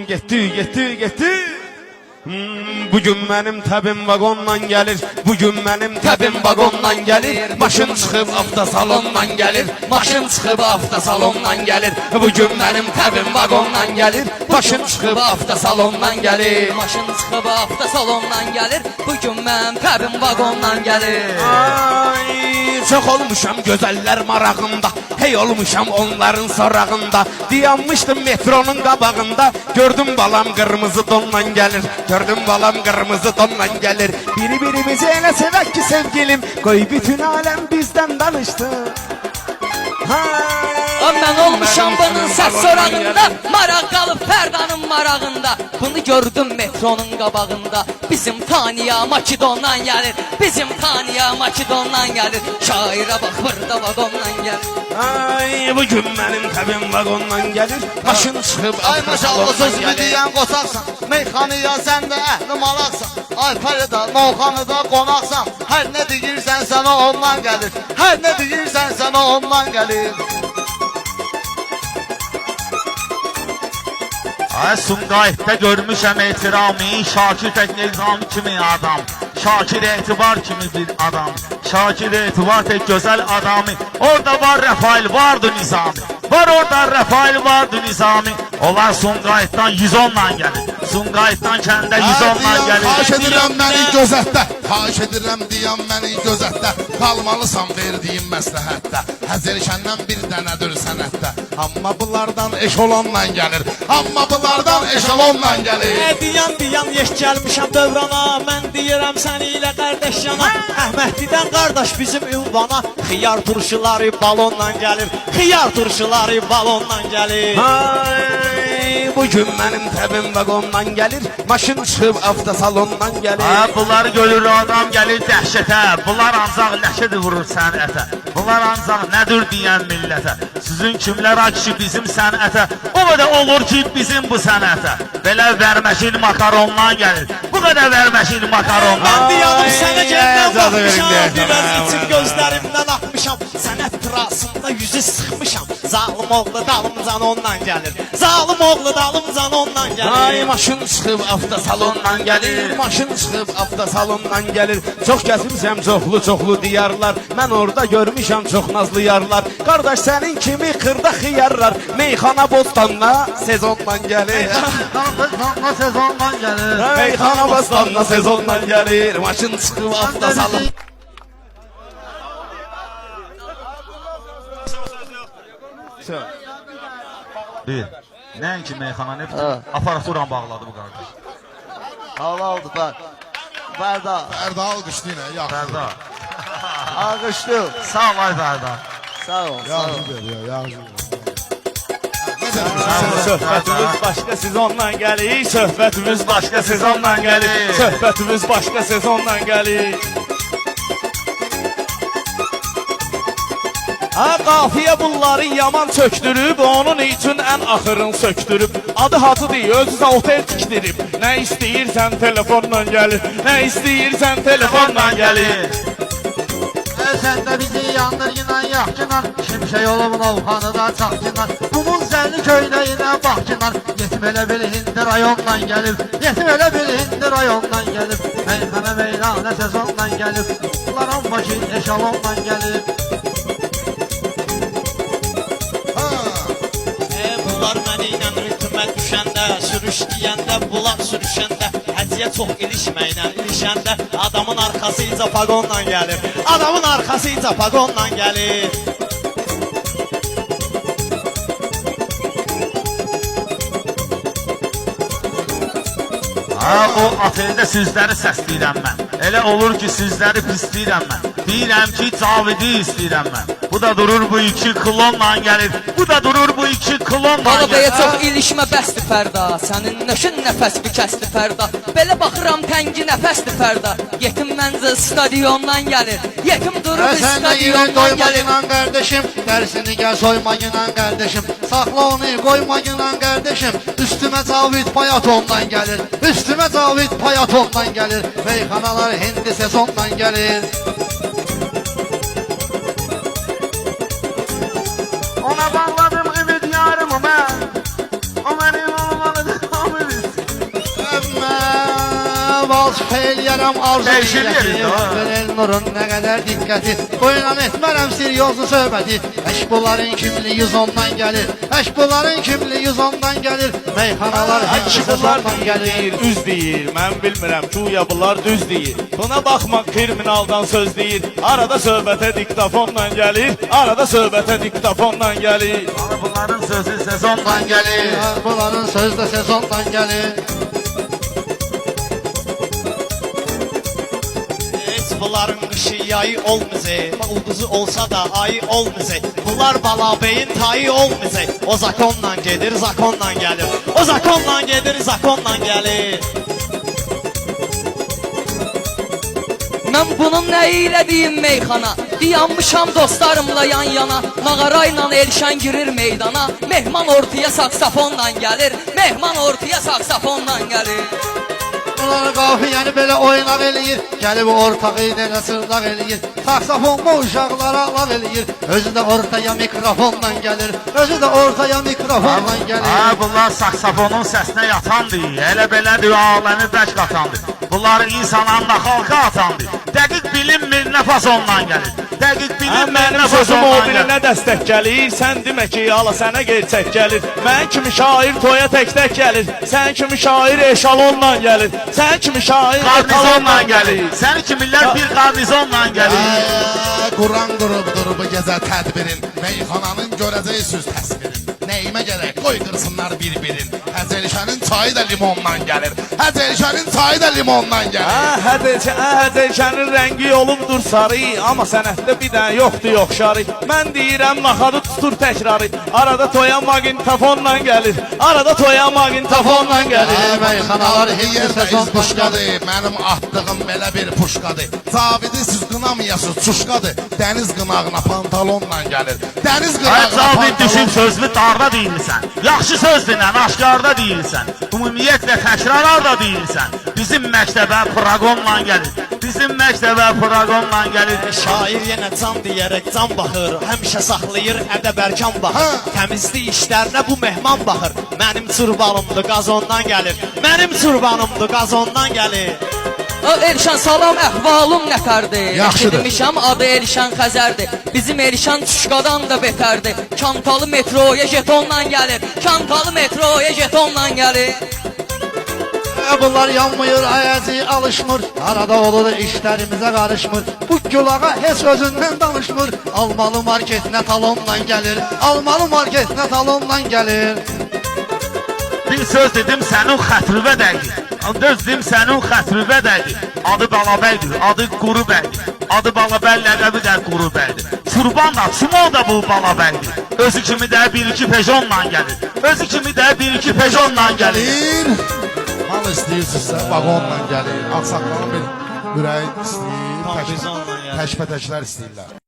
Getdi. Bugün mənim təbim vagondan gəlir. Bugün mənim təbim vagondan gəlir. Maşın çıxıb avtosalondan gəlir. Maşın çıxıb avtosalondan gəlir. Bugün mənim təbim vagondan gəlir. Maşın çıxıb avtosalondan gəlir. Maşın çıxıb avtosalondan gəlir. Bugün mənim təbim vagondan gəlir. Ay, çox olmuşam gözəllər marağında. Hey olmuşam onların sorağında. Dayanmışdım metronun qabağında. Gördüm balam qırmızı donla gəlir. Gördüm balam qırmızı donla gəlir. Biri-birimizi elə sevək ki sevgilim. Qoy bütün aləm bizdən danışdı. Mən olmuşam bunun səs sorağında. Maraq qalıb pərdanın marağında. Bunu gördüm metronun qabağında. Bizim Taniya Makedondan gəlir. Bizim Taniya Makedondan gəlir. Şairə bax burada vagondan gəlir. Ay, bugün mənim təbim vagondan gəlir. Maşın çıxıb Ay maşallah avtosalondan sözümü gəlir. deyən qosaqsan. Meyxanıya sən də əhli maraqsan. Ay Fərida Novxanıda qonaqsan. Hər nə deyirsən sənə ondan gəlir. Hər nə deyirsən sənə ondan gəlir. Ay Sumqayıtda görmüşəm ehtiramı, Şakir tək Nizami kimi adam, Şakir etibar kimi bir adam, Şakir etibar tək gözəl adamı. Orada var Rəfail, vardı Nizami. Var orada Rəfail, vardı Nizami. Onlar Sumqayıtdan 110'la gəlir. Sumqayıtdan kəndə 110'la gəlir. Xahiş edirəm məni gözətdə. Xahiş edirəm deyəm məni gözətdə. Qalmalısan verdiyim məsləhətdə. Həzərişəndən bir dənədir sənətdə. Amma bunlardan eşolonla gəlir. Amma bunlardan eşolonla gəlir. Diyan yeş gəlmişəm dövrana. Mən deyirəm səni ilə qardaş yana. Əhmədlidən qardaş bizim ünvana. Xiyar turşuları balonla gəlir. Xiyar turşuları balonla gəlir. Ay, bugün mənim təbim vagondan gəlir. Maşın çıxıb avtosalondan gəlir. Ha, bunları görür adam gəlir dəhşətə. Bunlar ancaq ləşədir vurur sənətə. Bunlar ancaq nədir deyən millətə. Sizin kimlər akışı bizim sənətə. O qədər olur ki bizim bu sənətə. Belə verməşil makarondan gəlir. Bu qədər verməşil makarondan. Mən diyanım sənə gəldən icazə verin baxmışam. deyəsən. Biraz içim gözlərimdən axmışam. Sənət tirasında yüzü sıxmışam. Zalım oğlu dalımcan ondan gəlir. Zalım oğlu dalımcan ondan gəlir. Ay, maşın çıxıb avtosalondan gəlir. Maşın çıxıb avtosalondan gəlir. Çox gəzmişəm çoxlu diyarlar. Mən orada görmüşəm çox nazlı yarlar. Qardaş sənin kimi xırda xiyarlar. Meyxana bostanla sezondan gəlir. Meyxana sezondan gəlir. Meyxana bostanla sezondan gəlir. Maşın çıxıb avtosalon. Bir, nəinki meyxana nə bütün aparaturan bağladı bu qardaş. Hava oldu bak. Ferda. Fərda alqışlayın, yaxşı. Fərda. Alkışlı. Sağ ol ay Fərda. Sağ ol. Sağ ol. Yaxşı ver, yaxşı ver. Söhbətimiz başqa sezondan gəlir. Söhbətimiz başqa sezondan gəlir. Söhbətimiz başqa sezondan gəlir. Ha, qafiyə bunları yaman çöktürüb, onun üçün ən axırın söktürüb. Adı hacıdır, özü də otel tikdirib. Nə istəyirsən telefonla gəlir, nə istəyirsən telefonla gəlir. Sen de bizi yandır yine yakçılar. Şimşek yolumun Ovhanı'da çakçılar. Bunun zerli köyde yine bakçılar. Yetim ele bir hindi rayondan gelir. Yetim ele bir hindi rayondan gelir. Meyhane meylane sezondan gelir. Bunların başı eşalondan gelir. Bunlar məni ilə ritmə düşəndə, sürüş deyəndə, bulaq sürüşəndə, həciyə çox ilişməklə ilişəndə, adamın arxasıca pagonla gəlir. Adamın arxasıca pagonla gəlir. Ha, o oteldə sizləri səsləyirəm mən. Elə olur ki sizləri pisləyirəm mən. Deyirəm ki Cavidi istəyirəm mən. Bu da durur bu iki klonla gəlir. Bu da durur bu iki klonla Balıqaya gəlir. çox ilişmə bəsdir Fərda. Sənin nəşin nəfəs bükəsdir Fərda. Belə baxıram təngi nəfəsdir Fərda. Yetim mənzil stadiondan gəlir. Yetim durur Sen de yine stadiondan koyma gəlir. yine kardeşim. Dersini gel soyma yine kardeşim. Sakla onu koyma yine kardeşim. Üstüme Cavit Payaton'dan gelir. Üstüme Cavit Payaton'dan gelir. Meyhanalar hindi sezondan gelir. Ona bağladım ümid yarımı mən. eləyərəm arzu Dəyişir yerində, ha. El nurun nə qədər diqqəti Qoyunan etmərəm seriozlu söhbəti Əş bunların kimliyi 110'dan gəlir Əş bunların kimliyi 110'dan gəlir Meyxanalar Ki hepsi bunlar sezondan gəlir deyir, üz deyir. Mən bilmirəm ki, uya bunlar düz deyir. Buna baxmaq kriminaldan söz deyir. Arada söhbətə diktafonla gəlir. Arada söhbətə diktafonla gəlir. Bunların sözü sezondan gəlir. Bunların sözü də sezondan gəlir Heç bunların qışı yayı olmayacaq. Ulduzu olsa da ayı olmayacaq. Bunlar balabeyin tayı olmayacaq. O zakonla gedir, zakonla gəlir. O zakonla gedir, zakonla gəlir. Mən bunun nə ilə deyim meyxana Dayanmışam dostlarımla yan yana Mağarayla Elşan girir meydana Mehman ortaya saksafonla gəlir Mehman ortaya saksafonla gəlir Bunlar qafiyəni belə oynaq eləyir Gəlib ortağı ilə sırdaq eləyir Saksafonla uşaqlara lağ eləyir Özü də ortaya mikrofonla gəlir Özü də ortaya mikrofonla gəlir Bunlar saksafonun səsinə yatandır. Elə belədir, aləmi bək qatandır. Bunları insanlarla xalqa atandır. Dəqiq bilinmir nə fasonla gəlir. Dəqiq bilinmir Mənim nə sözüm o fasonla birinə gəlir. dəstək gəlir. Sən demə ki, ala sənə gerçək gəlir. Mən kimi şair toya tək-tək gəlir. Sən kimi şair eşalonla gəlir. Sən kimi şair Qarnizonla etalonla gəlir. gəlir. Səni kimilər bir qarnizonla gəlir. Quran qurubdur bu gecə tədbirin Meyxananın görəcəksiniz təsvirin Nəyimə gərək qoy qırsınlar bir-birin Həzəlişənin çayı da limondan gəlir Həzəlişənin çayı da limondan gəlir Hədəlkənin rəngi olubdur sarı. Amma sənətdə bir dənə yoxdur yoxşarı. Mən deyirəm naxadı tutur təkrarı. Arada toya maqintafonla gəlir. Arada toya maqintafonla gəlir. Meyxanalar hepsi Yerdə sezondan gəlir izbuşqadır Mənim attığım belə bir puşqadır Zavidi siz qınamayasınız çuşqadır Dəniz qınağına pantalonla gəlir Dəniz Ay qınağına Zavit düşüb pantalonla sözlü darda deyilsən. Yaxşı sözdünlə aşkarda deyilsən. Ümumiyyətlə təkrarlarda deyilsən. Bizim məktəbə proqonla gəlir. Bizim məktəbə proqonla gəlir. Şair yenə can deyərək can baxır. Həmişə saxlayır ədəb ərkan baxır. Təmizlik işlərinə bu mehman baxır. Mənim çurbanımdır qazondan gəlir. Mənim çurbanımdır qazondan gəlir. Elşan salam əhvalım nətərdir Yaxşıdır. Eşitmişəm adı Elşan Xəzərdir Bizim Elşan Çuşqadan da betərdir Kantalı metroya jetonla gəlir Kantalı metroya jetonla gəlir Bunlar yanmıyor, ayazı alışmır Arada olur işlərimizə qarışmır Bu gülağa heç özündən danışmır Almalı marketinə talonla gəlir Almalı marketinə talonla gəlir Bir söz dedim sənin xətrübə dəydi. Düz dedim sənin xətrübə dəydi. Adı Balabəydir, adı Quru bəydir. Adı Balabəy ləqəbi də Quru bəydir. Çurban da, çumal da bu Balabəydir. Özü kimi də 1-2 Peugeotla gəlir. Özü kimi də 1-2 Peugeotla gəlir. Gəlir Mal istəyirsinizsə vaqonla gəlir Ağsaqqalın bir ürəyi istəyir Kombinzonla gəlir. Təşbətəklər istəyirlər